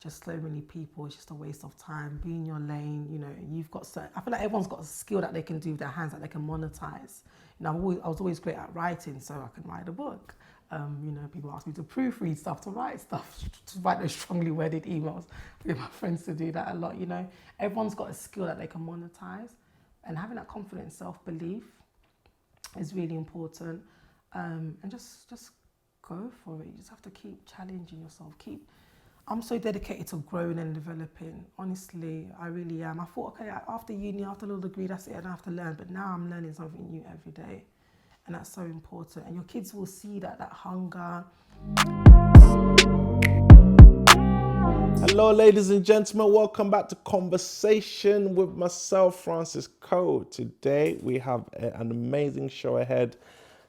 just so many people, it's just a waste of time. Be in your lane, you know, I feel like everyone's got a skill that they can do with their hands that they can monetize. You know, I was always great at writing, so I can write a book. You know, people ask me to proofread stuff, to write stuff, to write those strongly worded emails. I get my friends to do that a lot, you know. Everyone's got a skill that they can monetize, and having that confidence, self-belief is really important. And just go for it. You just have to keep challenging yourself. I'm so dedicated to growing and developing. Honestly, I really am. I thought, okay, after uni, after a little degree, that's it, I don't have to learn. But now I'm learning something new every day. And that's so important. And your kids will see that hunger. Hello, ladies and gentlemen. Welcome back to Conversation with myself, Francis Koh. Today, we have an amazing show ahead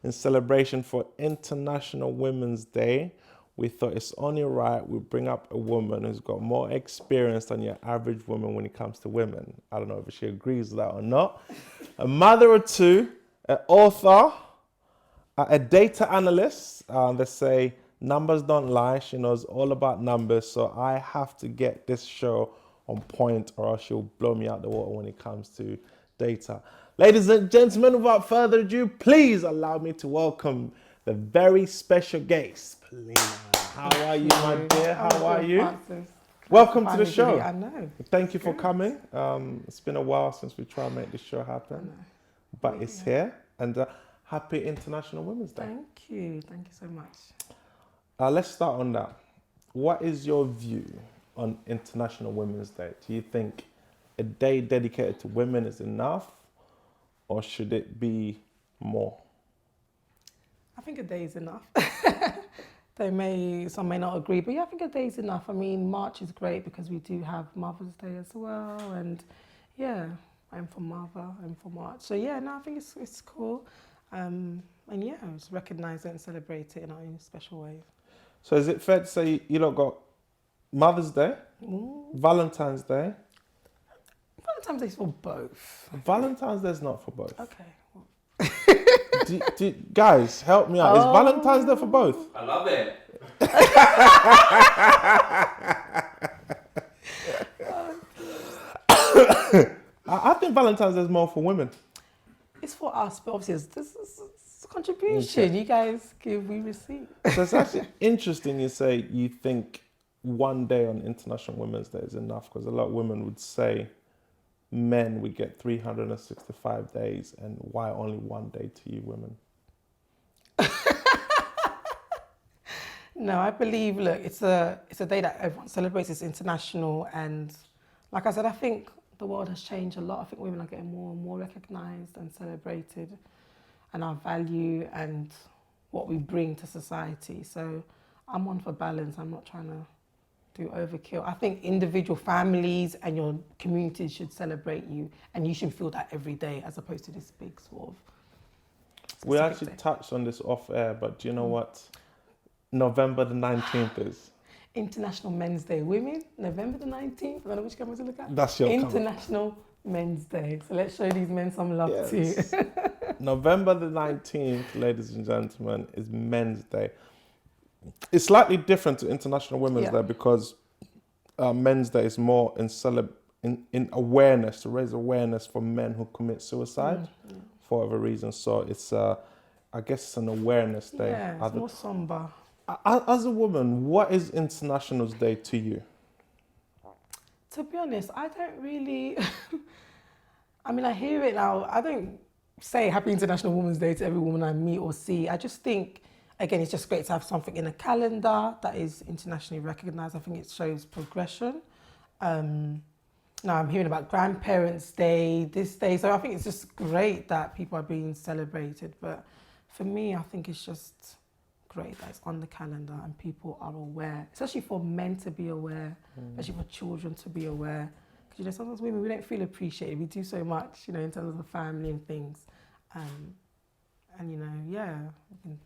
in celebration for International Women's Day. We thought it's only right we bring up a woman who's got more experience than your average woman when it comes to women. I don't know if she agrees with that or not. A mother of two, an author, a data analyst. They say numbers don't lie. She knows all about numbers. So I have to get this show on point or else she'll blow me out the water when it comes to data. Ladies and gentlemen, without further ado, please allow me to welcome the very special guest, Pelena. How are you, my dear? How are you? Francis. Welcome to the show. I know. Thank you for coming. It's been a while since we tried to make this show happen, but it's here. And happy International Women's Day. Thank you so much. Let's start on that. What is your view on International Women's Day? Do you think a day dedicated to women is enough, or should it be more? I think a day is enough. Some may not agree, but yeah, I think a day is enough. I mean, March is great because we do have Mother's Day as well, and yeah, I'm for Mother, I'm for March. So yeah, no, I think it's cool, and yeah, just recognise it and celebrate it in our own special way. So is it fair to say you lot got Mother's Day, Valentine's Day? Valentine's Day is for both. Valentine's Day is not for both. Okay. Guys, help me out. Is Valentine's Day for both? I love it. I think Valentine's Day is more for women. It's for us, but obviously it's a contribution. Okay. You guys give, we receive. So it's actually interesting you say you think one day on International Women's Day is enough, because a lot of women would say men, we get 365 days, and why only one day to you women? No, I believe, look, it's a day that everyone celebrates. It's international, and like I said, I think the world has changed a lot. I think women are getting more and more recognised and celebrated, and our value and what we bring to society. So I'm one for balance. I'm not trying to do overkill. I think individual families and your communities should celebrate you, and you should feel that every day, as opposed to this big sort of. We actually touched on this off air, but do you know what November the 19th is? International Men's Day. Women, November the 19th. I don't know which camera to look at. That's your International Men's Day. So let's show these men some love too. November the 19th, ladies and gentlemen, is Men's Day. It's slightly different to International Women's Day because Men's Day is more in awareness, to raise awareness for men who commit suicide for whatever reason. So it's, I guess it's an awareness day. Yeah, it's more somber. As a woman, what is International Day to you? To be honest, I don't really, I mean, I hear it now. I don't say Happy International Women's Day to every woman I meet or see. I just think, again, it's just great to have something in a calendar that is internationally recognised. I think it shows progression. Now I'm hearing about Grandparents' Day, this day. So I think it's just great that people are being celebrated. But for me, I think it's just great that it's on the calendar and people are aware, especially for men to be aware, especially for children to be aware. Because, you know, sometimes women, we don't feel appreciated. We do so much, you know, in terms of the family and things. And, you know,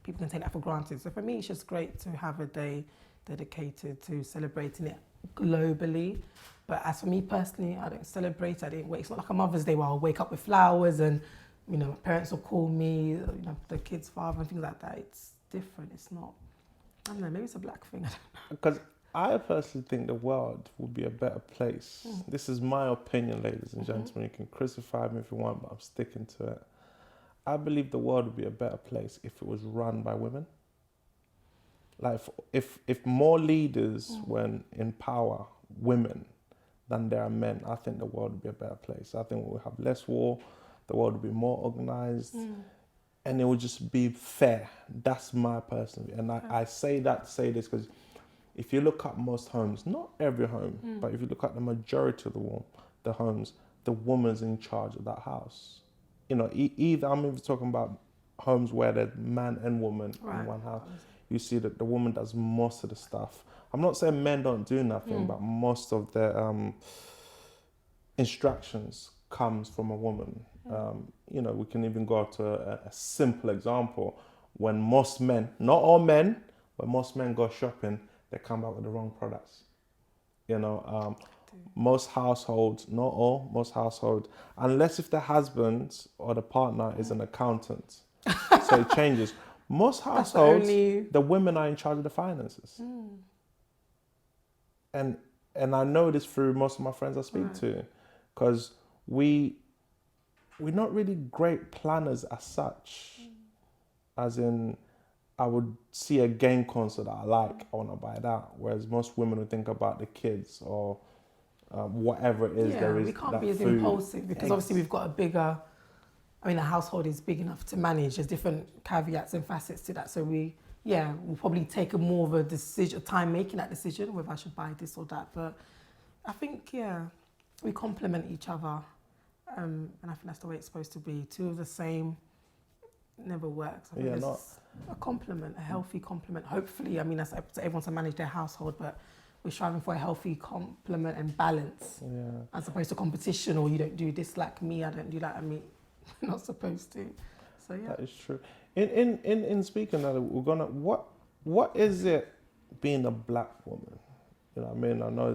people can take that for granted. So for me, it's just great to have a day dedicated to celebrating it globally. But as for me personally, I don't celebrate. I didn't wait. It's not like a Mother's Day where I'll wake up with flowers and, you know, my parents will call me, you know, the kid's father and things like that. It's different. It's not, I don't know, maybe it's a black thing. I don't know. Because I personally think the world would be a better place. This is my opinion, ladies and gentlemen. You can crucify me if you want, but I'm sticking to it. I believe the world would be a better place if it was run by women. Like if more leaders were in power, women, than there are men, I think the world would be a better place. I think we'll have less war, the world would be more organized, and it would just be fair. That's my personal view. And I say that to say this because if you look at most homes, not every home, but if you look at the majority of the homes, the woman's in charge of that house. You know, either I'm even talking about homes where there's man and woman in one house. You see that the woman does most of the stuff. I'm not saying men don't do nothing, but most of the instructions comes from a woman. You know, we can even go to a simple example. When most men, not all men, but most men go shopping, they come back with the wrong products. You know, most households, not all, most households, unless if the husband or the partner is an accountant, so it changes. Most households, the women are in charge of the finances. And I know this through most of my friends I speak to, because we're not really great planners as such. As in, I would see a game console that I like, I want to buy that. Whereas most women would think about the kids or whatever it is there is. We can't be as impulsive because obviously we've got a bigger, I mean, a household is big enough to manage. There's different caveats and facets to that. So we'll probably take more of a decision, time making that decision, whether I should buy this or that. But I think, we complement each other. And I think that's the way it's supposed to be. Two of the same never works. I think a complement, a healthy complement. Hopefully, I mean, that's up to everyone to manage their household, but we're striving for a healthy complement and balance, as opposed to competition, or you don't do this like me, I don't do that, I mean, we're not supposed to. So yeah. That is true. In speaking of that, we're gonna what is it being a black woman? You know what I mean? I know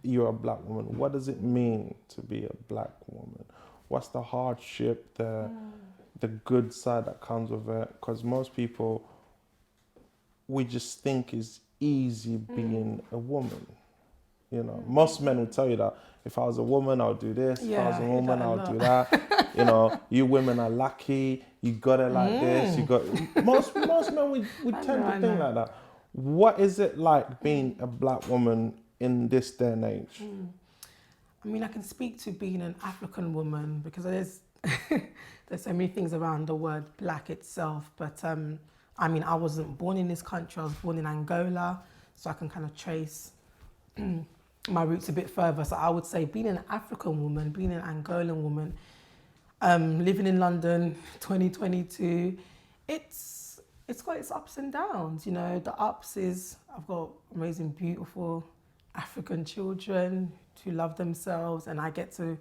you're a black woman. What does it mean to be a black woman? What's the hardship, the good side that comes with it? Because most people, we just think it's easy being a woman. You know, most men will tell you that if I was a woman, I would do this. If I was a woman, I would do that. You know, you women are lucky. You got it like this. You got most men we tend to think like that. What is it like being a black woman in this day and age? I mean, I can speak to being an African woman because there's so many things around the word black itself. But I mean, I wasn't born in this country. I was born in Angola, so I can kind of trace my roots a bit further. So I would say being an African woman, being an Angolan woman, living in London, 2022, it's got its ups and downs. You know, the ups is I've got amazing, beautiful African children who love themselves, and I get to,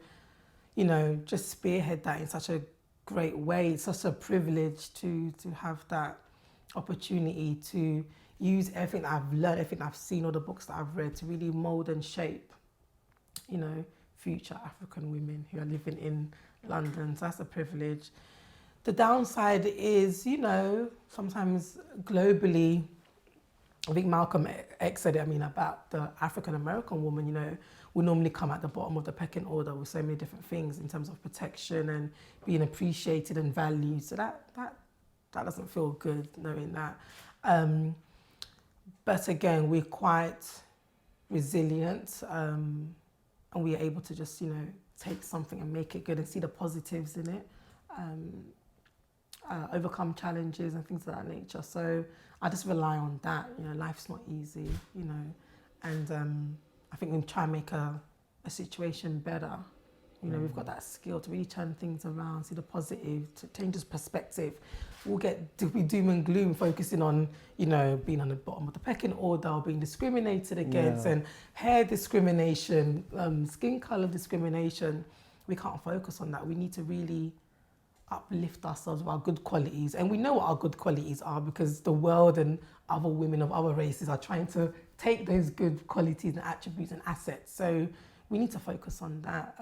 you know, just spearhead that in such a great way. It's such a privilege to have that opportunity to use everything I've learned, everything I've seen, all the books that I've read to really mold and shape, you know, future African women who are living in London. So that's a privilege. The downside is, you know, sometimes globally, I think Malcolm X said it, I mean, about the African American woman, you know, we normally come at the bottom of the pecking order with so many different things in terms of protection and being appreciated and valued. So that doesn't feel good knowing that. But again, we're quite resilient, and we are able to just, you know, take something and make it good and see the positives in it, overcome challenges and things of that nature. So I just rely on that. You know, life's not easy, you know, and I think we try and make a situation better. You know, we've got that skill to really turn things around, see the positive, to change this perspective. We'll be doom and gloom, focusing on, you know, being on the bottom of the pecking order, or being discriminated against, and hair discrimination, skin color discrimination. We can't focus on that. We need to really uplift ourselves with our good qualities. And we know what our good qualities are because the world and other women of other races are trying to take those good qualities and attributes and assets. So we need to focus on that.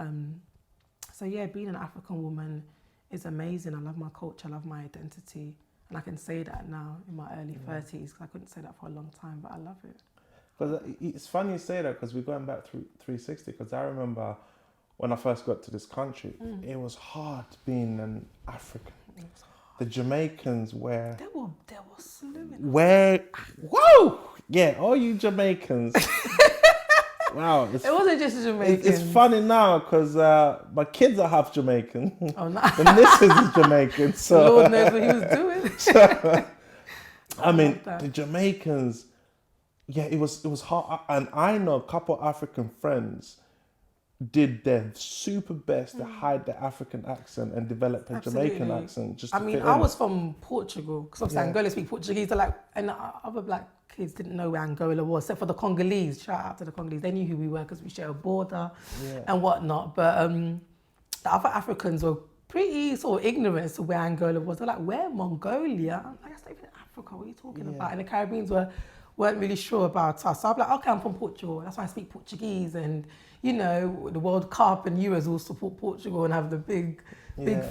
So yeah, being an African woman is amazing. I love my culture, I love my identity. And I can say that now in my early 30s, because I couldn't say that for a long time, but I love it. Because it's funny you say that because we're going back through 360. Because I remember when I first got to this country, it was hard being an African. The Jamaicans were They were slewing. whoa, yeah, all you Jamaicans. Wow, It wasn't just the Jamaicans. it's funny now because my kids are half Jamaican. Oh, no. The missus is Jamaican, so Lord knows what he was doing. I mean, love that. the Jamaicans, yeah, it was hard. And I know a couple African friends did their super best to hide their African accent and develop a Jamaican Absolutely. accent. Just I to mean, fit I in. was from Portugal because obviously Yeah. Angola speak Portuguese. They're like, and other black kids didn't know where Angola was, except for the Congolese. Shout out to the Congolese. They knew who we were because we share a border and whatnot. But the other Africans were pretty sort of ignorant as to where Angola was. They're like, where? Mongolia? I'm like, that's not even Africa. What are you talking about? And the Caribbeans weren't really sure about us. So I'm like, okay, I'm from Portugal. That's why I speak Portuguese. And, you know, the World Cup and Euros will support Portugal and have the big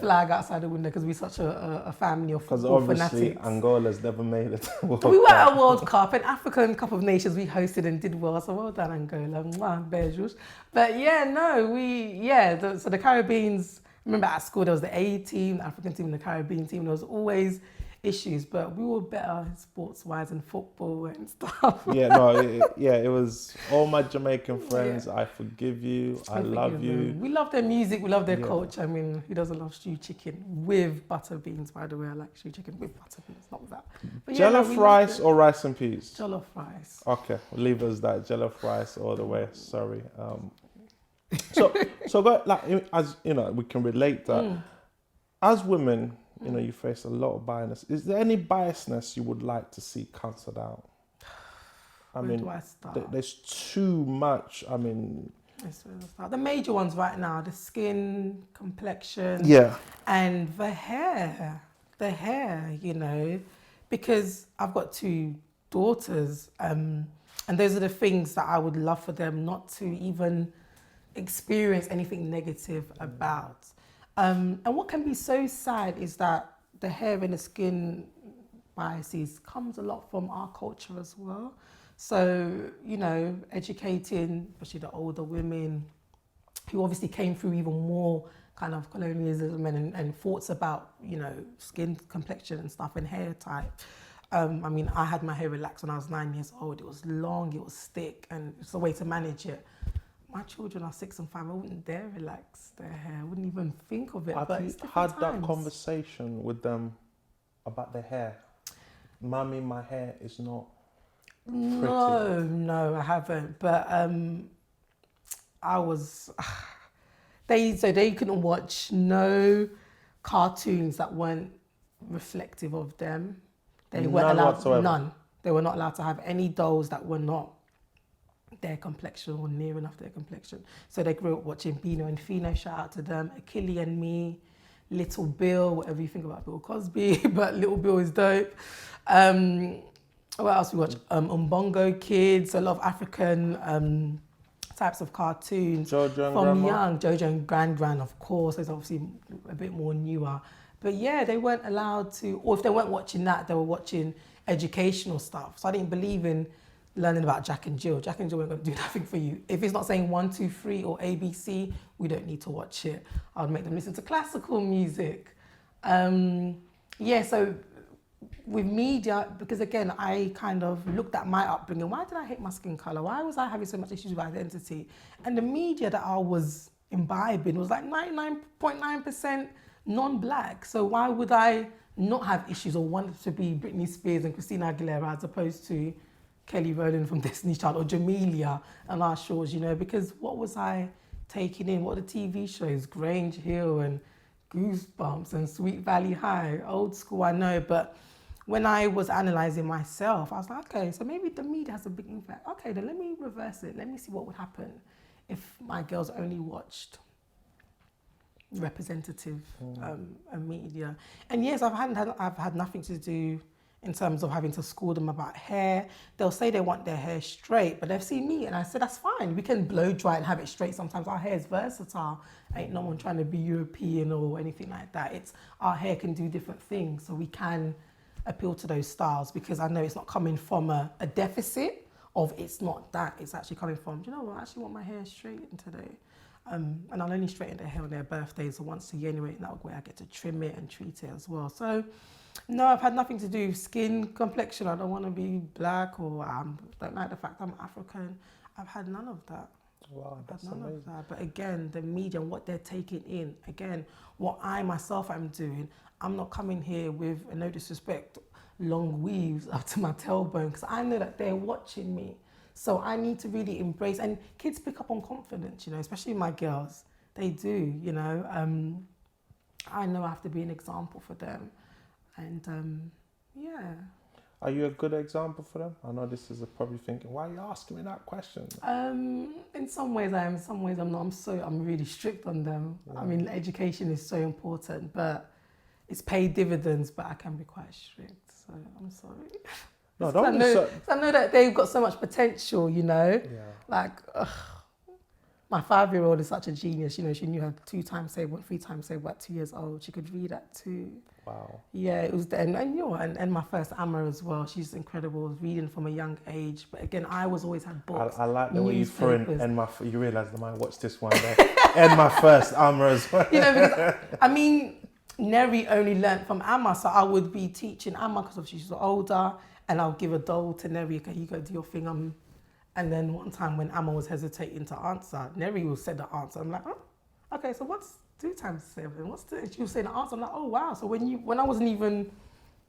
flag outside the window because we're such a family of Because football obviously fanatics. Angola's never made it. We were at a World Cup, an African Cup of Nations we hosted and did well. So well done, Angola. Mwah, beijos. But yeah, no, so the Caribbeans, remember at school there was the A team, the African team and the Caribbean team. There was always issues, but we were better sports-wise and football and stuff. It was all my Jamaican friends. I forgive you. I love you. We love their music. We love their culture. I mean, who doesn't love stew chicken with butter beans? By the way, I like stew chicken with butter beans, not with that. But Jollof rice or rice and peas? Jollof rice. Okay, we'll leave us that jollof rice all the way. Sorry. So like as you know, we can relate that as women. You know, you face a lot of biasness. Is there any biasness you would like to see cancelled out? I mean, do I start? There's too much. I mean, the major ones right now: the skin, complexion, and the hair. The hair, you know, because I've got 2 daughters, and those are the things that I would love for them not to even experience anything negative about. And what can be so sad is that the hair and the skin biases comes a lot from our culture as well. So, you know, educating, especially the older women who obviously came through even more kind of colonialism and thoughts about, you know, skin complexion and stuff and hair type. I mean, I had my hair relaxed when I was 9 years old. It was long, it was thick, and it's a way to manage it. My children are 6 and 5. I wouldn't dare relax their hair. I wouldn't even think of it. Have you had that conversation with them about their hair? Mommy, my hair is not pretty. No, I haven't. But I was. They couldn't watch no cartoons that weren't reflective of them. They weren't allowed whatsoever. none. They were not allowed to have any dolls that were not their complexion or near enough their complexion. So they grew up watching Bino and Fino, shout out to them, Achille and Me, Little Bill, whatever you think about Bill Cosby, but Little Bill is dope. What else we watch? Umbongo Kids, a lot of African types of cartoons. Jojo and from Grandma? young, Jojo and Gran, of course, is obviously a bit more newer. But yeah, they weren't allowed to, or if they weren't watching that, they were watching educational stuff. So I didn't believe in learning about Jack and Jill. Jack and Jill weren't going to do nothing for you. If it's not saying 1, 2, 3 or ABC, we don't need to watch it. I would make them listen to classical music. So with media, because again, I kind of looked at my upbringing. Why did I hate my skin color? Why was I having so much issues with identity? And the media that I was imbibing was like 99.9% non-black. So why would I not have issues or want to be Britney Spears and Christina Aguilera as opposed to Kelly Rowland from Destiny's Child or Jamelia and our Shores, you know, because what was I taking in? What are the TV shows? Grange Hill and Goosebumps and Sweet Valley High, old school, I know, but when I was analysing myself, I was like, okay, so maybe the media has a big impact. Okay, then let me reverse it. Let me see what would happen if my girls only watched representative media. And yes, I've had nothing to do in terms of having to school them about hair. They'll say they want their hair straight, but they've seen me and I said, that's fine. We can blow dry and have it straight. Sometimes our hair is versatile. Ain't no one trying to be European or anything like that. It's our hair can do different things. So we can appeal to those styles because I know it's not coming from a deficit of it's not that. It's actually coming from, do you know what, I actually want my hair straightened today. And I'll only straighten their hair on their birthdays or once a year anyway, and that way I get to trim it and treat it as well. So, no, I've had nothing to do with skin complexion. I don't want to be black or don't like the fact I'm African. I've had none of that. Wow, that's None amazing. of that. But again, the media and what they're taking in, again, what I myself am doing, I'm not coming here with, no disrespect, long weaves up to my tailbone because I know that they're watching me. So I need to really embrace, and kids pick up on confidence, you know, especially my girls. They do, you know. I know I have to be an example for them. And yeah. Are you a good example for them? I know this is probably thinking, why are you asking me that question? In some ways I am, in some ways I'm not. I'm really strict on them. Yeah. I mean, education is so important, but it's paid dividends, but I can be quite strict, so I'm sorry. No, don't be so... I know that they've got so much potential, you know. Yeah. Like, my 5-year-old is such a genius, you know. She knew how to 2 times say 1, 3 times say what, 2 years old. She could read at 2. Wow. Yeah, it was then, and you know, and my first Amma as well. She's incredible, reading from a young age. But again, I always had books. I like the way you threw in, newspapers. and you realise I might watch this one day. And my first Amma as well. You know, because I mean, Neri only learnt from Amma, so I would be teaching Amma because she's older, and I'll give a doll to Neri. Okay, you go do your thing. And then one time when Amma was hesitating to answer, Neri will say the answer. I'm like, oh, okay, so what's 2 times 7? What's the? She was saying the answer. I'm like, oh wow. So when I wasn't even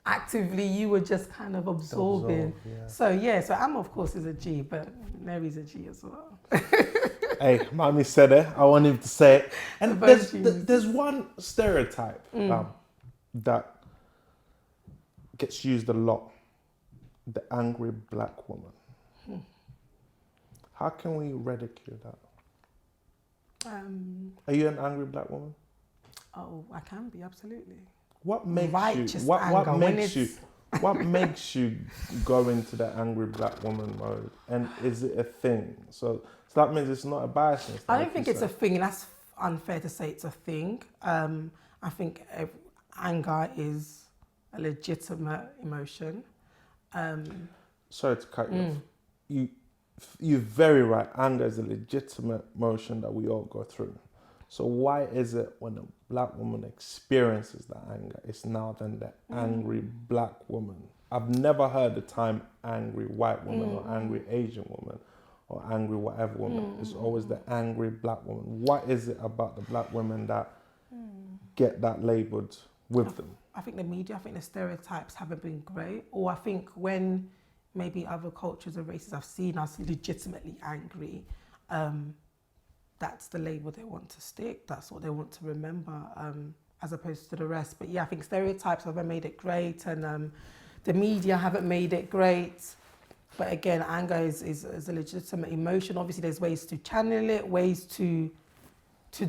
actively, you were just kind of absorbing. Yeah. So yeah, so Amma of course is a G, but Neri's a G as well. Hey, Mommy said it. I want him to say it. And The there's one stereotype that gets used a lot: the angry black woman. How can we ridicule that? Are you an angry black woman? Oh, I can be, absolutely. What makes Righteous you? What anger, makes you? What makes you go into the angry black woman mode? And is it a thing? So that means it's not a biasness. I don't think it's a thing. That's unfair to say it's a thing. I think anger is a legitimate emotion. Sorry to cut you off. You're very right. Anger is a legitimate emotion that we all go through. So why is it when a black woman experiences that anger, it's now then the angry black woman? I've never heard the time angry white woman or angry Asian woman or angry whatever woman. It's always the angry black woman. What is it about the black women that get that labelled with them? I think the media, I think the stereotypes haven't been great. Or I think when maybe other cultures or races I've seen us legitimately angry, that's the label they want to stick. That's what they want to remember, as opposed to the rest. But yeah, I think stereotypes haven't made it great, and the media haven't made it great. But again, anger is a legitimate emotion. Obviously, there's ways to channel it, ways to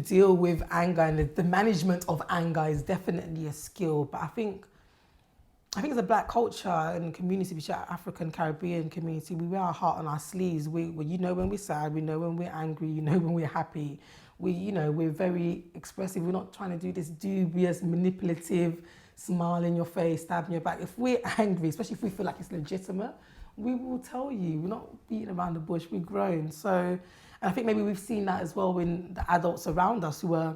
deal with anger, and the management of anger is definitely a skill. But I think as a black culture and community, which is African Caribbean community, we wear our heart on our sleeves. You know when we're sad, we know when we're angry, you know when we're happy. We're very expressive. We're not trying to do this dubious, manipulative, smile in your face, stab in your back. If we're angry, especially if we feel like it's legitimate, we will tell you. We're not beating around the bush, we've grown. So, and I think maybe we've seen that as well in the adults around us who are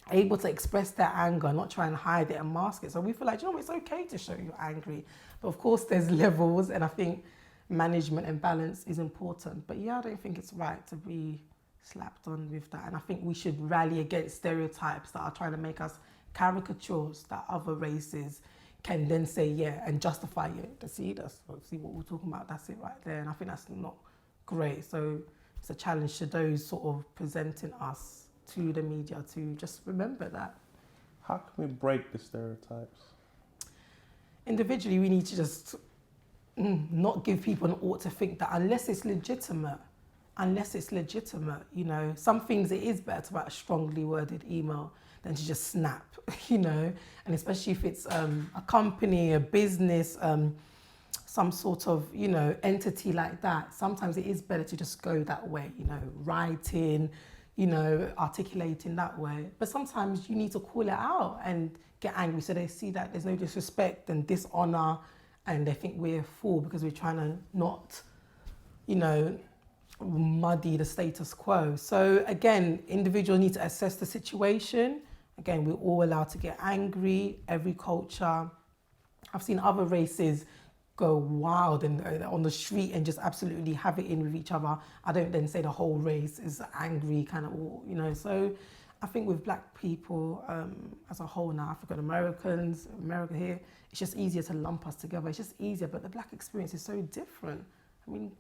able to express their anger, not try and hide it and mask it. So we feel like, you know, it's okay to show you're angry. But of course there's levels, and I think management and balance is important. But yeah, I don't think it's right to be slapped on with that. And I think we should rally against stereotypes that are trying to make us caricatures that other races can then say, yeah, and justify it. To see what we're talking about, that's it right there. And I think that's not great. So it's a challenge to those sort of presenting us to the media to just remember that. How can we break the stereotypes? Individually, we need to just not give people an ought to think that unless it's legitimate, you know, some things it is better to write a strongly worded email than to just snap, you know, and especially if it's a company, a business, some sort of, you know, entity like that. Sometimes it is better to just go that way, you know, writing, you know, articulating that way. But sometimes you need to call it out and get angry so they see that there's no disrespect and dishonor, and they think we're a fool because we're trying to not you know, muddy the status quo. So again, individuals need to assess the situation. Again, we're all allowed to get angry. Every culture. I've seen other races go wild and on the street and just absolutely have it in with each other. I don't then say the whole race is angry, kind of, you know. So I think with black people as a whole now, African Americans, America here, it's just easier to lump us together. It's just easier, but the black experience is so different. I mean,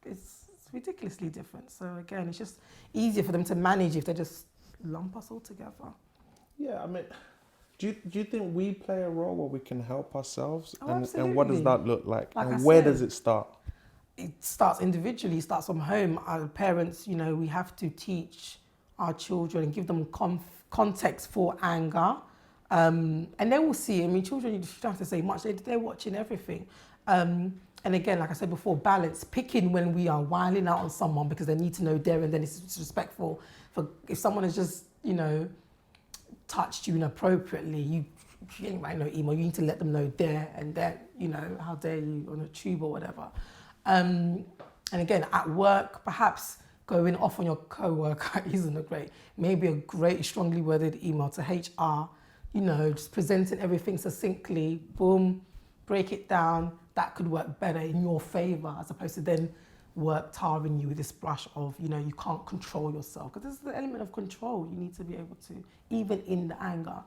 it's ridiculously different. So again, it's just easier for them to manage if they just lump us all together. Yeah, I mean, do you think we play a role where we can help ourselves? Oh, And what does that look like? Like and I where said, does it start? It starts individually, it starts from home. Our parents, you know, we have to teach our children and give them context for anger. And they will see, I mean, children, you don't have to say much, they're watching everything. And again, like I said before, balance, picking when we are wilding out on someone because they need to know there and then it's disrespectful. For if someone has just, you know, touched you inappropriately, you ain't writing no email, you need to let them know there and then, you know, how dare you on a tube or whatever. And again, at work, perhaps going off on your co-worker isn't a great, maybe a great strongly worded email to HR, you know, just presenting everything succinctly, boom, break it down. That could work better in your favor as opposed to then work tarring you with this brush of, you know, you can't control yourself. Because this is the element of control. You need to be able to, even in the anger.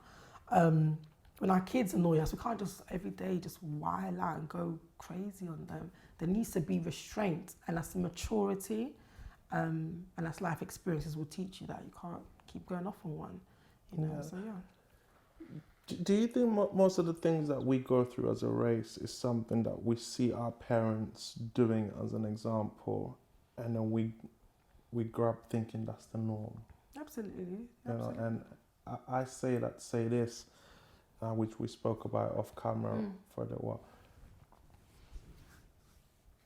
When our kids annoy us, we can't just every day just wild out and go crazy on them. There needs to be restraint, and that's maturity, and that's life experiences will teach you that you can't keep going off on one, you know. Yeah. So yeah. Do you think most of the things that we go through as a race is something that we see our parents doing as an example, and then we grow up thinking that's the norm? Absolutely. You know, and I say this, which we spoke about off camera for a little while.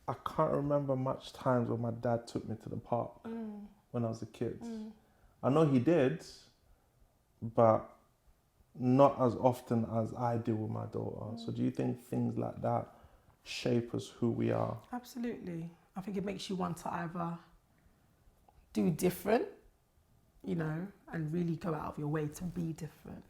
I can't remember much times when my dad took me to the park when I was a kid. I know he did, but not as often as I do with my daughter. So do you think things like that shape us who we are? Absolutely. I think it makes you want to either do different, you know, and really go out of your way to be different.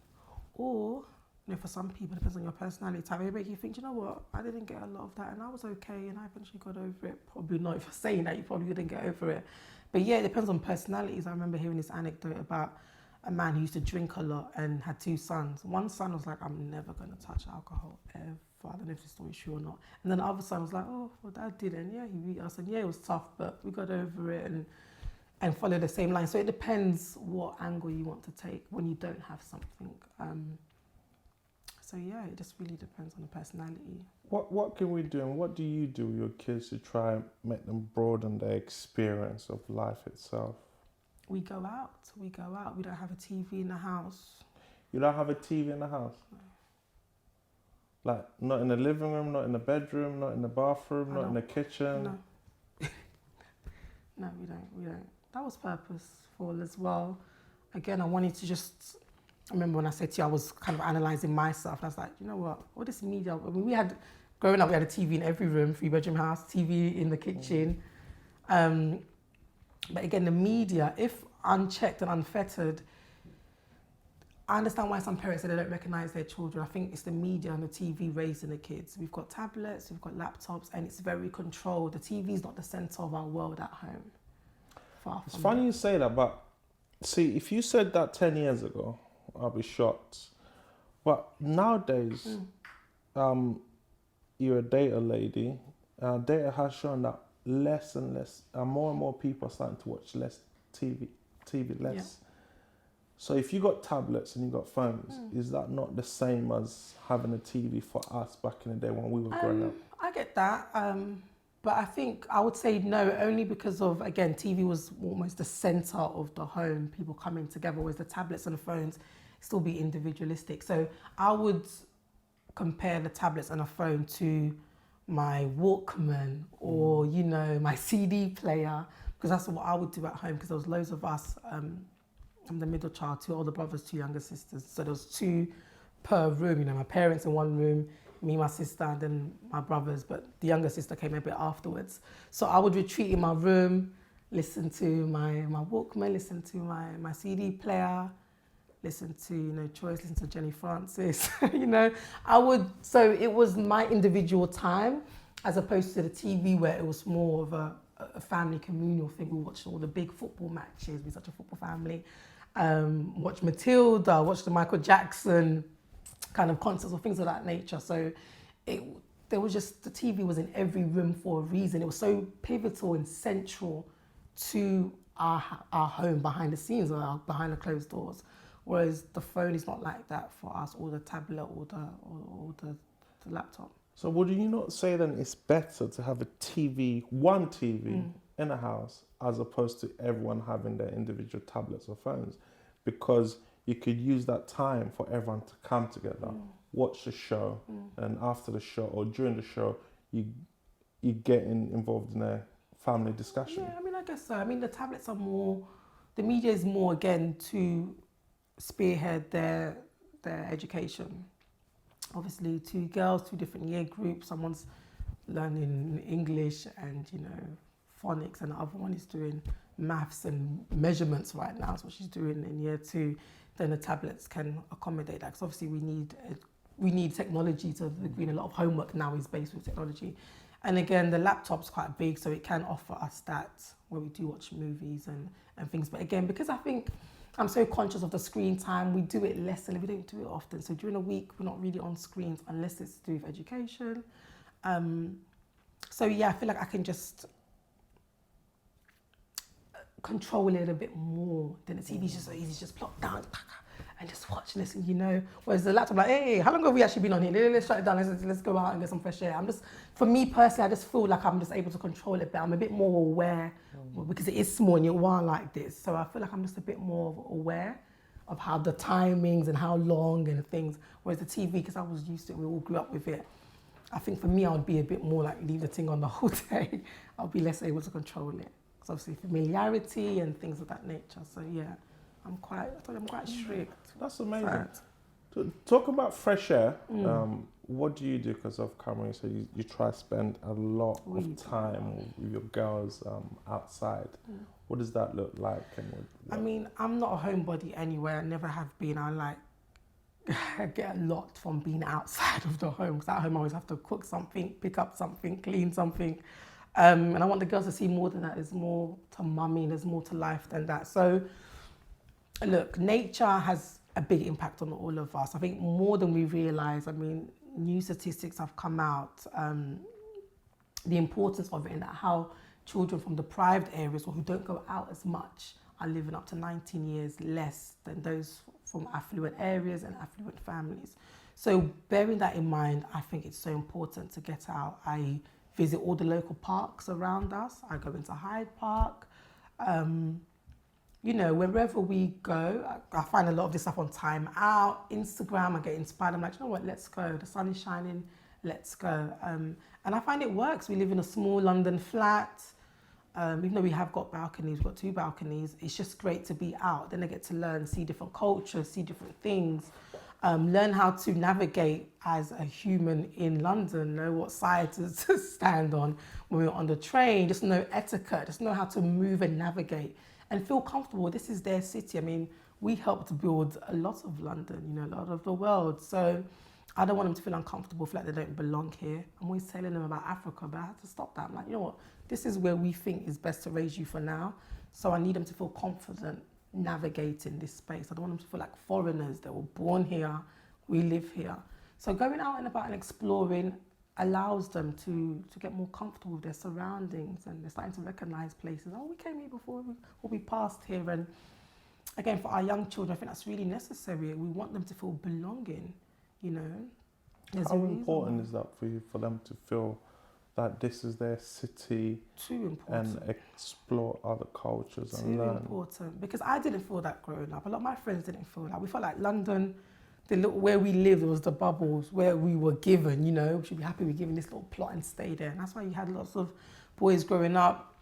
Or, you know, for some people, it depends on your personality type, it make you think, you know what, I didn't get a lot of that and I was okay and I eventually got over it. Probably not, if you're saying that, you probably didn't get over it. But yeah, it depends on personalities. I remember hearing this anecdote about a man who used to drink a lot and had 2 sons. One son was like, I'm never going to touch alcohol ever. I don't know if this story is true or not. And then the other son was like, oh, well, Dad didn't. Yeah, he beat us. And yeah, it was tough, but we got over it and follow the same line. So it depends what angle you want to take when you don't have something. So yeah, it just really depends on the personality. What can we do and what do you do with your kids to try and make them broaden their experience of life itself? We go out. We don't have a TV in the house. You don't have a TV in the house? No. Like, not in the living room, not in the bedroom, not in the bathroom, not in the kitchen? No. No, we don't. That was purposeful as well. Again, I wanted to just, I remember when I said to you, I was kind of analysing myself. And I was like, you know what, all this media, I mean, growing up, we had a TV in every room, 3-bedroom house, TV in the kitchen. But again, the media, if unchecked and unfettered, I understand why some parents say they don't recognise their children. I think it's the media and the TV raising the kids. We've got tablets, we've got laptops, and it's very controlled. The TV is not the centre of our world at home. It's funny you say that, but see, if you said that 10 years ago, I'll be shocked. But nowadays, you're a data lady. Data has shown that less and less, more and more people are starting to watch less TV less. Yeah. So if you got tablets and you got phones, is that not the same as having a TV for us back in the day when we were growing up? I get that. But I think I would say no, only because of, again, TV was almost the centre of the home, people coming together, whereas the tablets and the phones still be individualistic. So I would compare the tablets and a phone to my Walkman or, you know, my CD player, because that's what I would do at home, because there was loads of us. I'm the middle child, 2 older brothers, 2 younger sisters. So there was 2 per room, you know, my parents in one room, me, my sister, and then my brothers, but the younger sister came a bit afterwards. So I would retreat in my room, listen to my Walkman, listen to my CD player, listen to, Choice, listen to Jenny Francis, so it was my individual time as opposed to the TV where it was more of a family communal thing. We watched all the big football matches, we're such a football family, watch Matilda, watch the Michael Jackson kind of concerts or things of that nature. So there was just, the TV was in every room for a reason. It was so pivotal and central to our home behind the scenes or behind the closed doors. Whereas the phone is not like that for us, or the tablet, or the laptop. So would you not say then it's better to have one TV in a house as opposed to everyone having their individual tablets or phones? Because you could use that time for everyone to come together, watch the show, and after the show or during the show, you get involved in a family discussion. Yeah, I guess so. The tablets are more, the media is more, again, to spearhead their education. Obviously, 2 girls, 2 different year groups. Someone's learning English and phonics, and the other one is doing maths and measurements right now. That's what she's doing in year 2. Then the tablets can accommodate that, because obviously we need technology to the degree. A lot of homework now is based with technology, and again the laptop's quite big, so it can offer us that where we do watch movies and things. But again, because I think I'm so conscious of the screen time, we do it less and we don't do it often. So during the week, we're not really on screens unless it's to do with education. So yeah, I feel like I can just control it a bit more than the TV's just so easy, just plop down and just watch, listen, Whereas the laptop, like, hey, how long have we actually been on here? Let's shut it down, let's go out and get some fresh air. For me personally, I just feel like I'm just able to control it better. I'm a bit more aware, because it is small and you are like this. So I feel like I'm just a bit more aware of how the timings and how long and things. Whereas the TV, because I was used to it, we all grew up with it. I think for me, I would be a bit more like leave the thing on the whole day. I'll be less able to control it. Because obviously familiarity and things of that nature. So yeah, I'm quite strict. That's amazing. Talk about fresh air. What do you do? Because of Cameron, so you try to spend a lot of time with your girls outside. What does that look like? I'm not a homebody anyway. I never have been. I get a lot from being outside of the home, because at home I always have to cook something, pick up something, clean something. And I want the girls to see more than that. There's more to mummy, there's more to life than that. So look, nature has a big impact on all of us. I think more than we realise. New statistics have come out, the importance of it, and how children from deprived areas or who don't go out as much are living up to 19 years less than those from affluent areas and affluent families. So bearing that in mind, I think it's so important to get out. I visit all the local parks around us. I go into Hyde Park. Wherever we go, I find a lot of this stuff on Time Out, Instagram. I get inspired. I'm like, what? Let's go. The sun is shining. Let's go. And I find it works. We live in a small London flat. Even though we have got balconies, we've got 2 balconies. It's just great to be out. Then I get to learn, see different cultures, see different things. Learn how to navigate as a human in London, know what side to stand on when we're on the train, just know etiquette, just know how to move and navigate and feel comfortable. This is their city. We helped build a lot of London, a lot of the world. So I don't want them to feel uncomfortable, feel like they don't belong here. I'm always telling them about Africa, but I had to stop that. I'm like, what? This is where we think is best to raise you for now. So I need them to feel confident navigating this space. I don't want them to feel like foreigners. They were born here, we live here. So going out and about and exploring allows them to get more comfortable with their surroundings, and they're starting to recognize places. Oh, we came here before, or we passed here. And again, for our young children, I think that's really necessary. We want them to feel belonging, How important is that for them to feel that this is their city? Too important. And explore other cultures and learn. Too important, because I didn't feel that growing up. A lot of my friends didn't feel that. We felt like London, where we lived, was the bubbles where we were given, we should be happy we're given this little plot and stay there. And that's why you had lots of boys growing up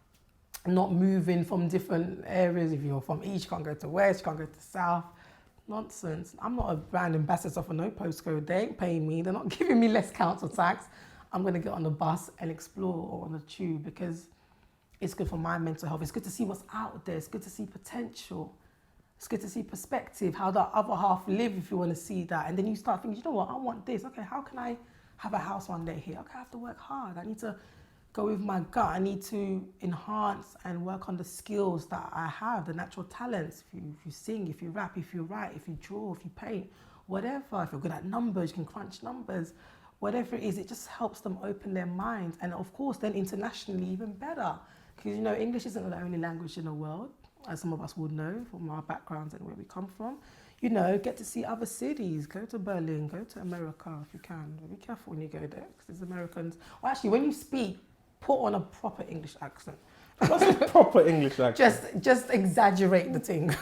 not moving from different areas. If you're from east, you can't go to west, you can't go to south. Nonsense. I'm not a brand ambassador for no postcode. They ain't paying me. They're not giving me less council tax. I'm going to get on the bus and explore, or on the tube, because it's good for my mental health. It's good to see what's out there. It's good to see potential. It's good to see perspective, how the other half live, if you want to see that. And then you start thinking, you know what, I want this. Okay, how can I have a house one day here? Okay, I have to work hard. I need to go with my gut. I need to enhance and work on the skills that I have, the natural talents. If you sing, if you rap, if you write, if you draw, if you paint, whatever. If you're good at numbers, you can crunch numbers. Whatever it is, it just helps them open their minds. And of course, then internationally, even better. Because, you know, English isn't the only language in the world, as some of us would know from our backgrounds and where we come from. You know, get to see other cities. Go to Berlin, go to America if you can. Be careful when you go there, because there's Americans. Well, actually, when you speak, put on a proper English accent. What's a proper English accent? Just exaggerate the thing.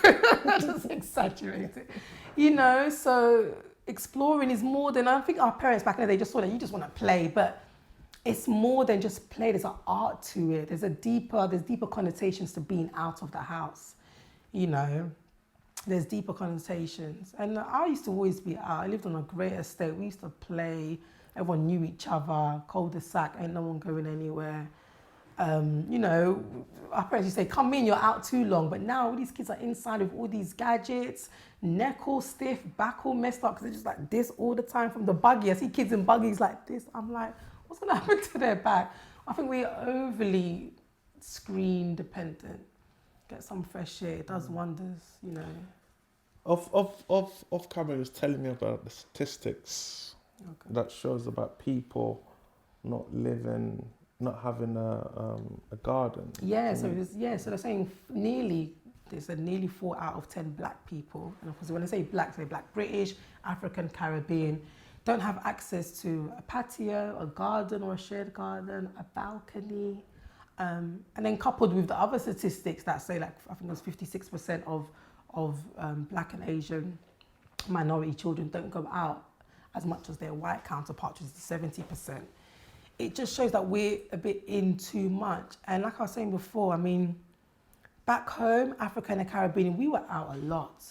Just exaggerate it. You know, so exploring is more than, I think our parents back in the day just saw that you just want to play, but it's more than just play. There's an art to it. There's deeper connotations to being out of the house. You know, there's deeper connotations. And I used to always be out. I lived on a great estate. We used to play. Everyone knew each other. Cul-de-sac, ain't no one going anywhere. You know, our parents used to say, come in, you're out too long. But now all these kids are inside with all these gadgets, neck all stiff, back all messed up, because they're just like this all the time from the buggy. I see kids in buggies like this. I'm like, what's going to happen to their back? I think we're overly screen dependent. Get some fresh air. It does wonders, you know. Off camera, he was telling me about the statistics that shows about people not having a garden. Yeah, so they're saying they said nearly 4 out of 10 black people, and of course when they say black British, African, Caribbean, don't have access to a patio, a garden or a shared garden, a balcony. And then coupled with the other statistics that say, like, I think it was 56% of black and Asian minority children don't go out as much as their white counterparts, which is 70%. It just shows that we're a bit in too much. And like I was saying before, I mean, back home, Africa and the Caribbean, we were out a lot,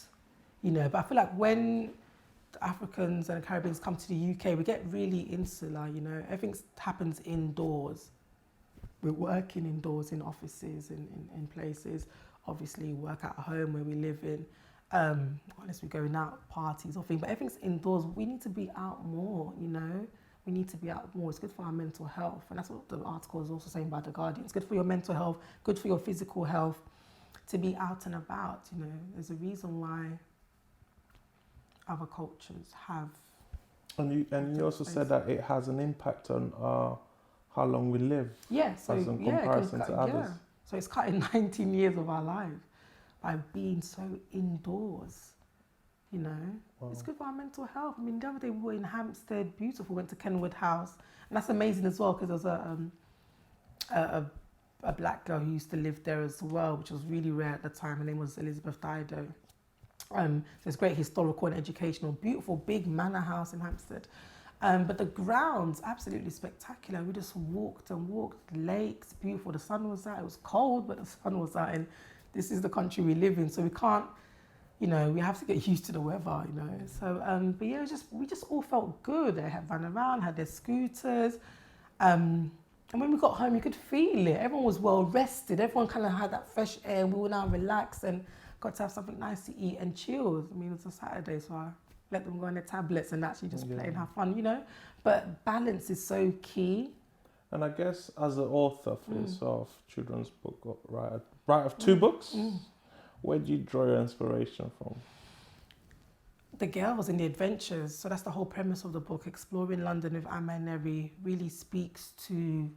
you know, but I feel like when the Africans and the Caribbeans come to the UK, we get really insular, you know, everything happens indoors. We're working indoors in offices, in places, obviously work at home where we live in, unless we're going out, parties or things, but everything's indoors. We need to be out more, you know. We need to be out more. It's good for our mental health. And that's what the article is also saying by The Guardian. It's good for your mental health, good for your physical health, to be out and about, you know. There's a reason why other cultures have. And you also said that it has an impact on how long we live. Yeah, so as in comparison to others. Yeah. So it's cutting 19 years of our life by being so indoors. You know, wow. It's good for our mental health. I mean, the other day we were in Hampstead, beautiful, went to Kenwood House. And that's amazing as well, because there was a black girl who used to live there as well, which was really rare at the time. Her name was Elizabeth Dido. So it's great historical and educational, beautiful, big manor house in Hampstead. But the grounds, absolutely spectacular. We just walked and walked, lakes, beautiful. The sun was out. It was cold, but the sun was out. And this is the country we live in, so we can't, you know, we have to get used to the weather, you know. So, but yeah, we just all felt good. They had run around, had their scooters. And when we got home, you could feel it. Everyone was well rested. Everyone kind of had that fresh air. We were now relaxed and got to have something nice to eat and chill. I mean, it was a Saturday, so I let them go on their tablets and actually just play and have fun, you know. But balance is so key. And I guess as an author for yourself, children's book writer of 2 books, where do you draw your inspiration from? The girls and the adventures. So that's the whole premise of the book. Exploring London with Amma and Neri really speaks to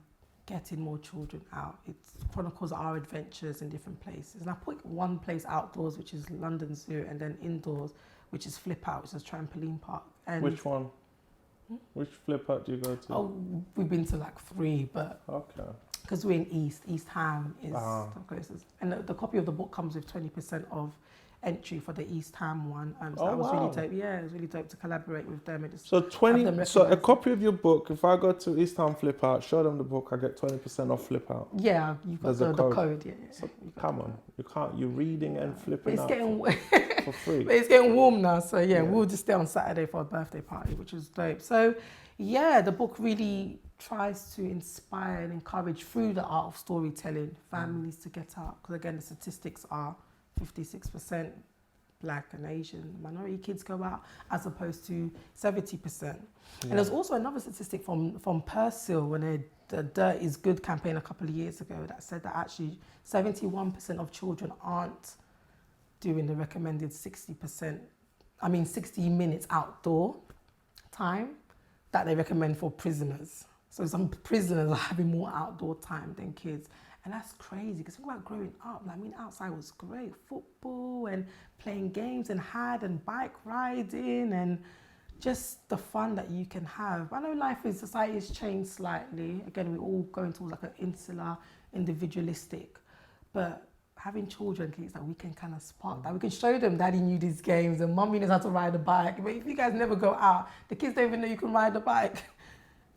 getting more children out. It chronicles our adventures in different places. And I put one place outdoors, which is London Zoo, and then indoors, which is Flip Out, which is a trampoline park. And which one? Which Flip Out do you go to? Oh, we've been to like 3, but because we're in East Ham is the closest. And the copy of the book comes with 20% of entry for the East Ham one. So Oh, that was really wow. dope. Yeah, it was really dope to collaborate with them. And just So have 20. them So a recognise copy of your book. If I go to East Ham Flip Out, show them the book, I get 20% off Flip Out. Yeah, you've got There's a the code. code. Yeah, So you've got come the on, code. you can't. You're reading and But flipping it's out getting for free. but it's getting warm now, so yeah, Yeah. we'll just stay on Saturday for a birthday party, which was dope. So yeah, the book really tries to inspire and encourage through the art of storytelling families to get out, because again the statistics are 56% Black and Asian minority kids go out as opposed to 70%. And there's also another statistic from Persil when they the Dirt is Good campaign a couple of years ago that said that actually 71% of children aren't doing the recommended 60 minutes outdoor time that they recommend for prisoners. So some prisoners are having more outdoor time than kids. And that's crazy, because think about growing up. I mean, outside was great. Football and playing games and hide and bike riding and just the fun that you can have. I know life in society has changed slightly. Again, we're all going towards like an insular, individualistic. But having children, kids that we can kind of spark that. We can show them daddy knew these games and mummy knows how to ride a bike. But if you guys never go out, the kids don't even know you can ride a bike.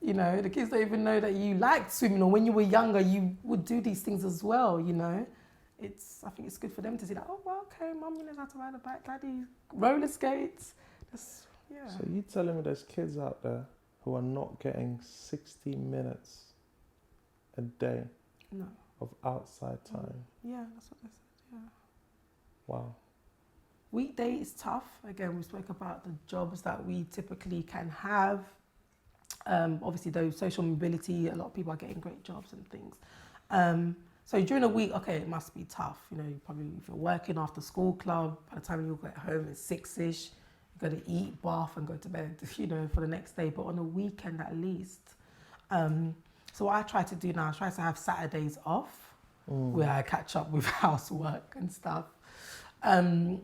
You know, the kids don't even know that you liked swimming, or when you were younger, you would do these things as well, you know. I think it's good for them to see that, oh, well, okay, mummy knows how to ride a bike, daddy, roller skates. Yeah. So you telling me there's kids out there who are not getting 60 minutes a day No. of outside time? Yeah, that's what they said, yeah. Wow. Weekday is tough. Again, we spoke about the jobs that we typically can have. Obviously, though, social mobility, a lot of people are getting great jobs and things. So during the week, okay, it must be tough. You know, you probably, if you're working after school club, by the time you get home, it's 6-ish. You got to eat, bath, and go to bed, you know, for the next day. But on a weekend, at least. So what I try to do now, I try to have Saturdays off, where I catch up with housework and stuff. And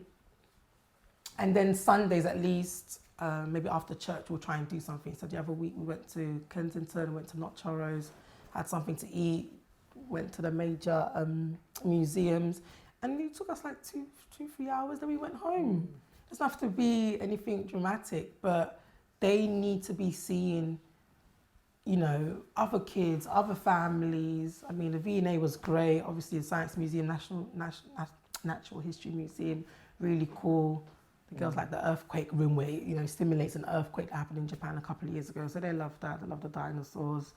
then Sundays, at least, maybe after church, we'll try and do something. So the other week, we went to Kensington, went to Not Churros, had something to eat, went to the major museums, and it took us like 2-3 hours, then we went home. It doesn't have to be anything dramatic, but they need to be seeing, you know, other kids, other families. I mean, the V&A was great. Obviously, the Science Museum, Natural History Museum, really cool. The girls like the earthquake room where, you know, stimulates an earthquake that happened in Japan a couple of years ago. So they love that. They love the dinosaurs.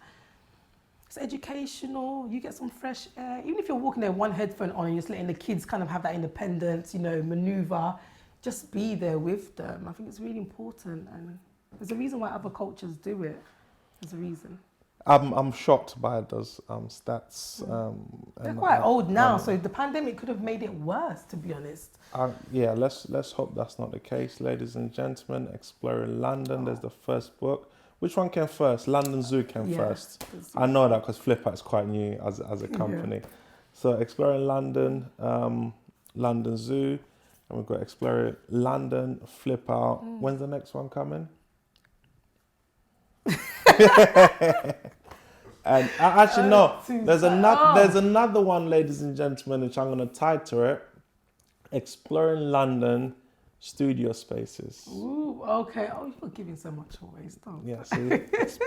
It's educational. You get some fresh air. Even if you're walking there, one headphone on, and you're just letting the kids kind of have that independence, you know, maneuver. Just be there with them. I think it's really important, and there's a reason why other cultures do it. There's a reason. I'm shocked by those stats. They're quite old now, so the pandemic could have made it worse, to be honest. Yeah, let's hope that's not the case, ladies and gentlemen. Exploring London. There's the first book. Which one came first? London Zoo came first. I know that because Flip Out is quite new as a company. Yeah. So Exploring London, London Zoo, and we've got Exploring London, Flip Out. When's the next one coming? And actually no, there's another one, ladies and gentlemen, which I'm going to title it Exploring London Studio Spaces. Ooh, okay. Oh, you're giving so much away. Stop. Yeah, see,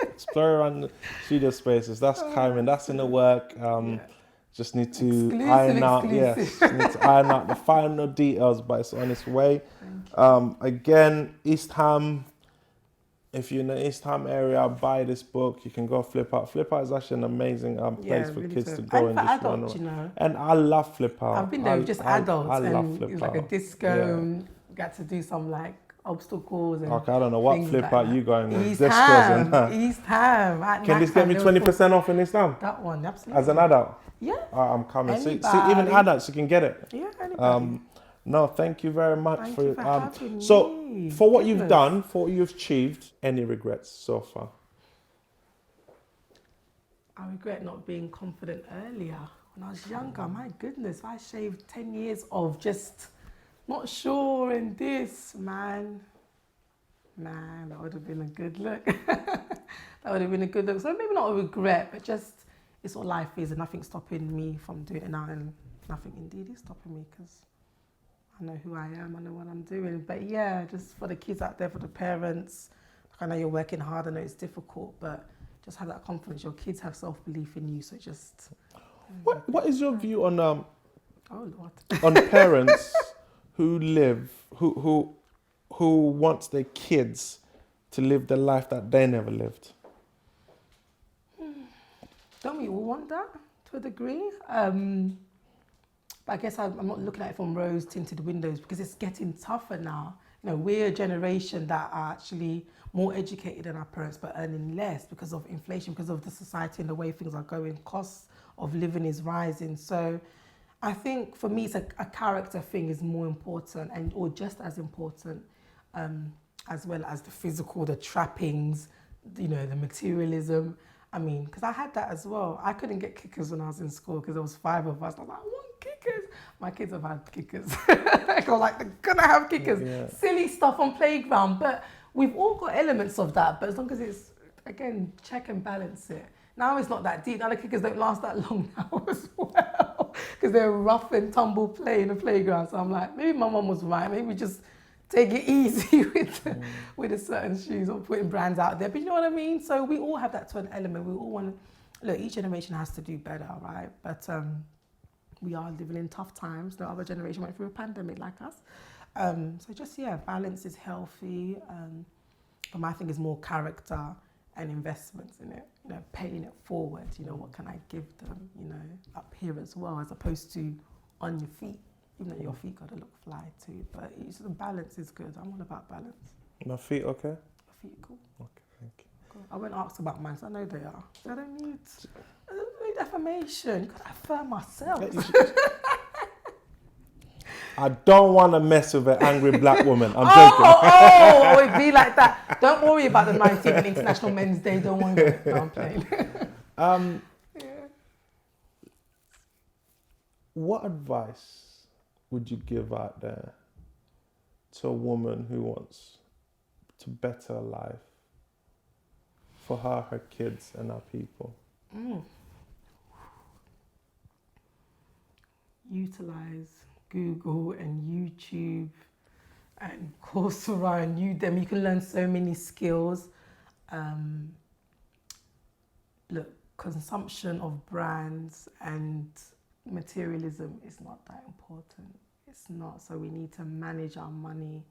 Exploring London Studio Spaces. That's coming. That's in the work. Just need to iron out. Yes, need to iron out the final details, but it's on its way. Again, East Ham. If you're in the East Ham area, buy this book. You can go Flip Out. Flip Out is actually an amazing place for really kids to go and just run around. You know. And I love Flip Out. I've been there with just adults. I love Flip Out. It was like a disco. And got to do some like obstacles. And okay, I don't know what Flip like Out you going with. East Ham. East Ham. Can this get me 20% off in East Ham? That one, absolutely. As an adult? Yeah. I'm coming. See, even adults, you can get it. Yeah, anybody. No, thank you very much Thank you for having me. So, for what you've done, for what you've achieved, any regrets so far? I regret not being confident earlier. When I was younger, my goodness, if I shaved 10 years of just not sure and this, man, that would have been a good look. That would have been a good look. So maybe not a regret, but just it's what life is, and nothing's stopping me from doing it now, and nothing indeed is stopping me, because I know who I am, I know what I'm doing. But yeah, just for the kids out there, for the parents, I know you're working hard, I know it's difficult, but just have that confidence. Your kids have self-belief in you, so just... What is your view on Oh, Lord. on parents who live who wants their kids to live the life that they never lived? Don't we all want that to a degree? But I guess I'm not looking at it from rose-tinted windows because it's getting tougher now. You know, we're a generation that are actually more educated than our parents but earning less because of inflation, because of the society and the way things are going. Costs of living is rising. So I think for me, it's a character thing is more important and or just as important as well as the physical, the trappings, you know, the materialism. I mean, because I had that as well. I couldn't get kickers when I was in school because there was 5 of us. I was like, I want kickers. My kids have had kickers. I was like, they're gonna have kickers. Yeah. Silly stuff on playground. But we've all got elements of that. But as long as it's, again, check and balance it. Now it's not that deep. Now the kickers don't last that long now as well. Because they're rough and tumble play in the playground. So I'm like, maybe my mum was right. Maybe just take it easy with the certain shoes or putting brands out there. But you know what I mean? So we all have that to an element. We all want to, look, each generation has to do better, right? But we are living in tough times. The other generation went through a pandemic like us. So just, yeah, balance is healthy. But my thing is more character and investments in it, you know, paying it forward. You know, what can I give them, you know, up here as well, as opposed to on your feet. Even though your feet got to look fly too, but it's, the balance is good. I'm all about balance. My feet okay? My feet are cool. Okay, thank you. Cool. I won't ask about mine, so I know they are. So I don't need affirmation. You got to affirm myself. I don't want to mess with an angry black woman. I'm joking. Oh, it'd be like that. Don't worry about the 19th International Men's Day. Don't worry about it. No, I'm playing. Yeah. What advice would you give out there to a woman who wants to better her life for her, her kids, and her people? Utilize Google and YouTube and Coursera and Udemy. You can learn so many skills. Look, consumption of brands and materialism is not that important. It's not. So we need to manage our money,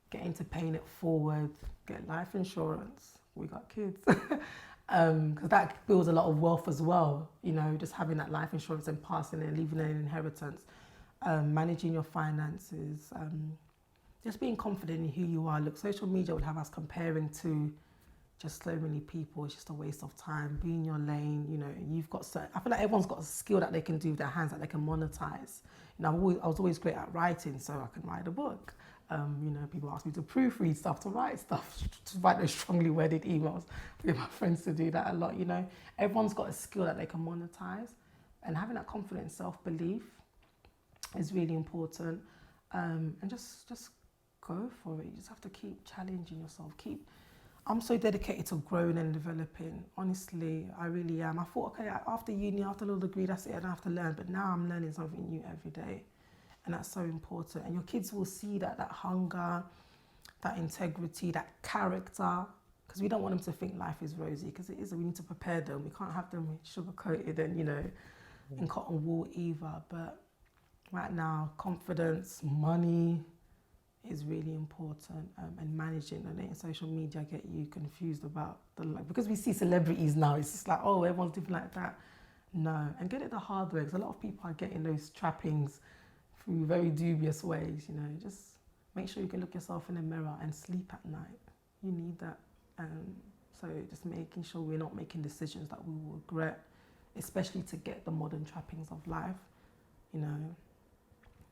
get into paying it forward, get life insurance. We got kids. Because that builds a lot of wealth as well, you know, just having that life insurance and passing and leaving an inheritance, managing your finances, just being confident in who you are. Look, social media would have us comparing to just so many people. It's just a waste of time. Be in your lane, you know, you've got certain, I feel like everyone's got a skill that they can do with their hands that they can monetize. You know, I was always great at writing, so I can write a book. You know, people ask me to proofread stuff, to write stuff, to write those strongly worded emails. I get my friends to do that a lot, you know. Everyone's got a skill that they can monetize. And having that confidence, self-belief is really important. And just go for it. You just have to keep challenging yourself. I'm so dedicated to growing and developing. Honestly, I really am. I thought, okay, after uni, after a little degree, that's it, I don't have to learn. But now I'm learning something new every day. And that's so important. And your kids will see that hunger, that integrity, that character. Because we don't want them to think life is rosy, because it isn't. We need to prepare them. We can't have them sugar-coated and, you know, in cotton wool either. But right now, confidence, money is really important. And managing and letting social media get you confused about because we see celebrities now, it's just like, oh, everyone's different like that. No. And get it the hard way, because a lot of people are getting those trappings through very dubious ways, you know. Just make sure you can look yourself in the mirror and sleep at night. You need that. So just making sure we're not making decisions that we will regret, especially to get the modern trappings of life, you know.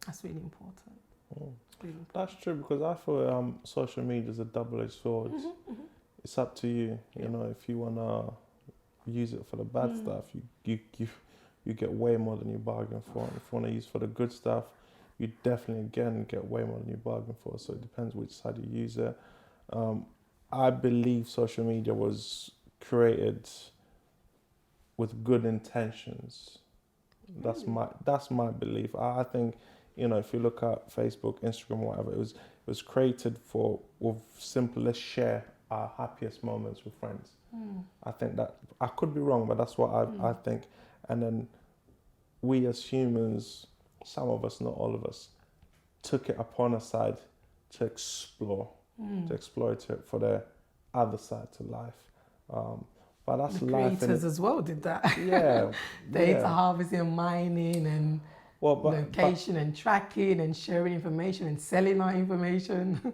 That's really important. Mm. Really important. That's true, because I feel social media is a double-edged sword. It's up to you, you know, if you want to use it for the bad stuff, you get way more than you bargain for. And if you want to use it for the good stuff, you definitely, again, get way more than you bargain for. So it depends which side you use it. I believe social media was created with good intentions. That's my belief. I think if you look at Facebook, Instagram, whatever, it was created for with simple, let's share our happiest moments with friends. I think that, I could be wrong, but that's what I think. And then we as humans, some of us, not all of us, took it upon us side to explore, to exploit it for the other side to life. But that's The life. creators as well did that. Yeah. Data harvesting and mining and location and tracking and sharing information and selling our information.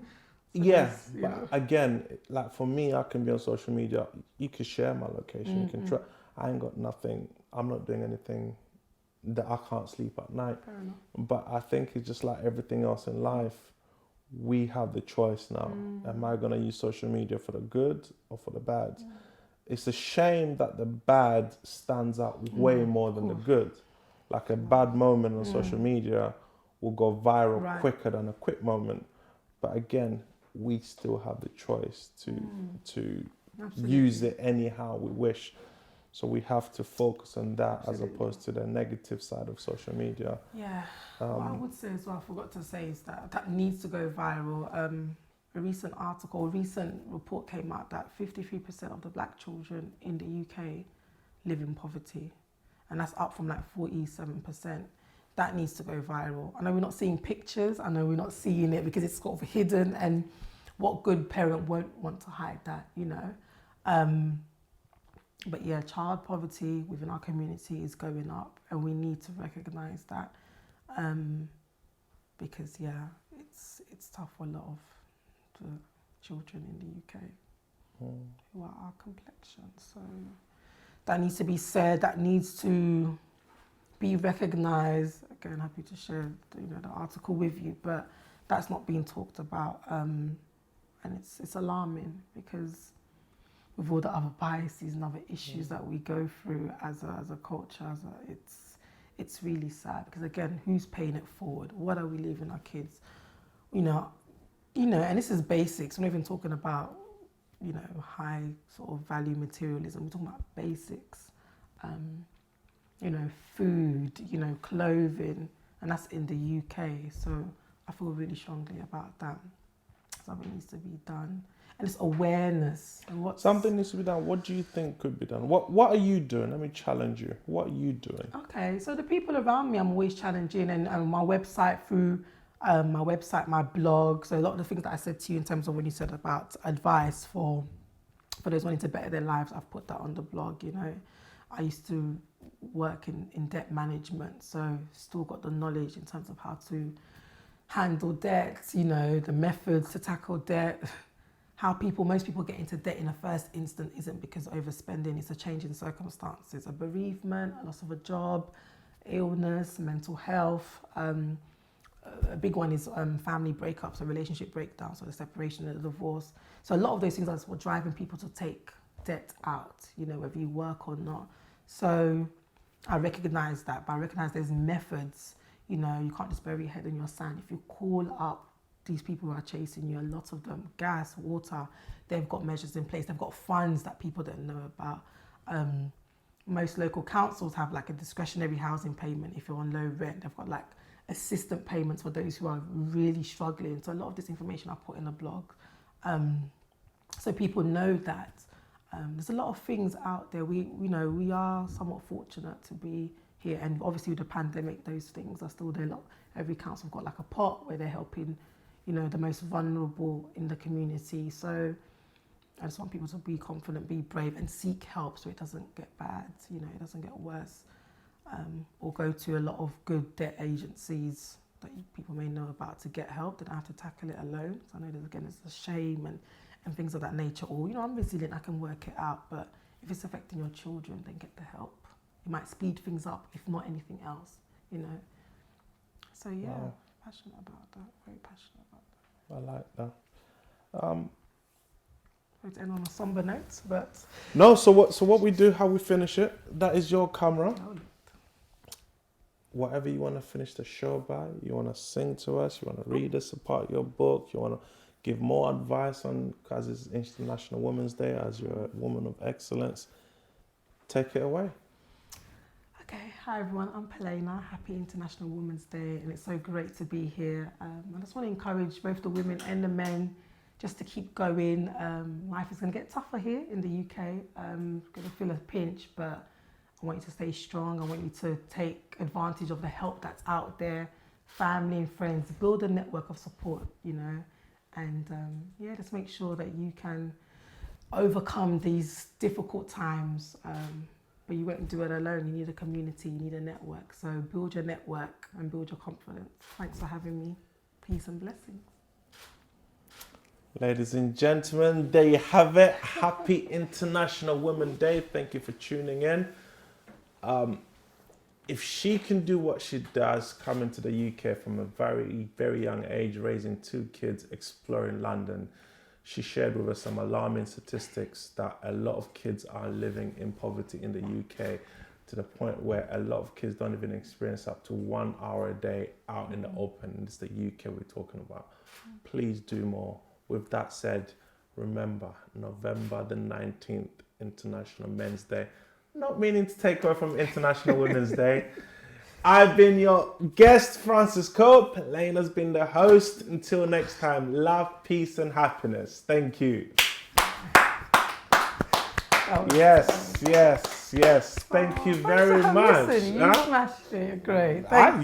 But again, like for me, I can be on social media. You can share my location. You can I ain't got nothing. I'm not doing anything that I can't sleep at night. Fair enough. But I think it's just like everything else in life. We have the choice now. Am I going to use social media for the good or for the bad? It's a shame that the bad stands out way more than the good. Like a bad moment on social media will go viral quicker than a quick moment. But again, we still have the choice to use it anyhow we wish. So we have to focus on that as opposed to the negative side of social media. Yeah. What I would say as well, I forgot to say, is that needs to go viral. A recent report came out that 53% of the black children in the UK live in poverty. And that's up from like 47%. That needs to go viral. I know we're not seeing pictures. I know we're not seeing it because it's sort of hidden, and what good parent won't want to hide that, But yeah, child poverty within our community is going up, and we need to recognise that, because it's tough for a lot of the children in the UK who are our complexion. So that needs to be said. That needs to be recognised. Again, happy to share the article with you, but that's not being talked about, and it's alarming because with all the other biases and other issues that we go through as a culture, it's really sad because again, who's paying it forward? What are we leaving our kids? And this is basics. We're not even talking about high sort of value materialism. We're talking about basics. Food, clothing, and that's in the UK. So I feel really strongly about that. Something needs to be done. And it's awareness. Something needs to be done. What do you think could be done? What are you doing? Let me challenge you. What are you doing? Okay, so the people around me, I'm always challenging, and my website my blog. So a lot of the things that I said to you in terms of when you said about advice for those wanting to better their lives, I've put that on the blog. I used to work in debt management, so still got the knowledge in terms of how to handle debt, the methods to tackle debt. How most people get into debt in the first instant isn't because of overspending, it's a change in circumstances, a bereavement, a loss of a job, illness, mental health. A big one is family breakups, a relationship breakdown, so the separation and the divorce. So a lot of those things are what's driving people to take debt out, whether you work or not. So I recognise that, but I recognise there's methods. You can't just bury your head in your sand. If you call up these people who are chasing you, a lot of them, gas, water, they've got measures in place. They've got funds that people don't know about. Most local councils have like a discretionary housing payment if you're on low rent. They've got like assistant payments for those who are really struggling. So a lot of this information I put in the blog. So people know that. There's a lot of things out there. We are somewhat fortunate to be here, and obviously with the pandemic, those things are still there. Every council got like a pot where they're helping, the most vulnerable in the community. So I just want people to be confident, be brave, and seek help so it doesn't get bad. It doesn't get worse. Or go to a lot of good debt agencies that people may know about to get help. They don't have to tackle it alone. So I know there's a shame and things of that nature. Or, I'm resilient, I can work it out. But if it's affecting your children, then get the help. It might speed things up, if not anything else, So yeah, wow. Passionate about that, very passionate about that. I like that. To end on a somber note, but... No, so what we do, how we finish it, that is your camera. Oh. Whatever you want to finish the show by, you want to sing to us, you want to read us a part of your book, you want to give more advice on, because it's International Women's Day, as you're a woman of excellence, take it away. Okay, hi everyone, I'm Pelena. Happy International Women's Day, and it's so great to be here. I just want to encourage both the women and the men just to keep going. Life is going to get tougher here in the UK. Going to feel a pinch, but I want you to stay strong. I want you to take advantage of the help that's out there, family and friends. Build a network of support, and yeah, just make sure that you can overcome these difficult times. But you won't do it alone. You need a community, you need a network. So build your network and build your confidence. Thanks for having me. Peace and blessings. Ladies and gentlemen, there you have it. Happy International Women's Day. Thank you for tuning in. If she can do what she does, coming to the UK from a very, very young age, raising 2 kids, exploring London, she shared with us some alarming statistics that a lot of kids are living in poverty in the UK, to the point where a lot of kids don't even experience up to 1 hour a day out in the open. It's the UK we're talking about. Please do more. With that said, remember, November the 19th, International Men's Day. Not meaning to take away from International Women's Day. I've been your guest, Francis Koh. Pelena's been the host. Until next time, love, peace, and happiness. Thank you. Yes. Thank you very much. You smashed it. Great. Thank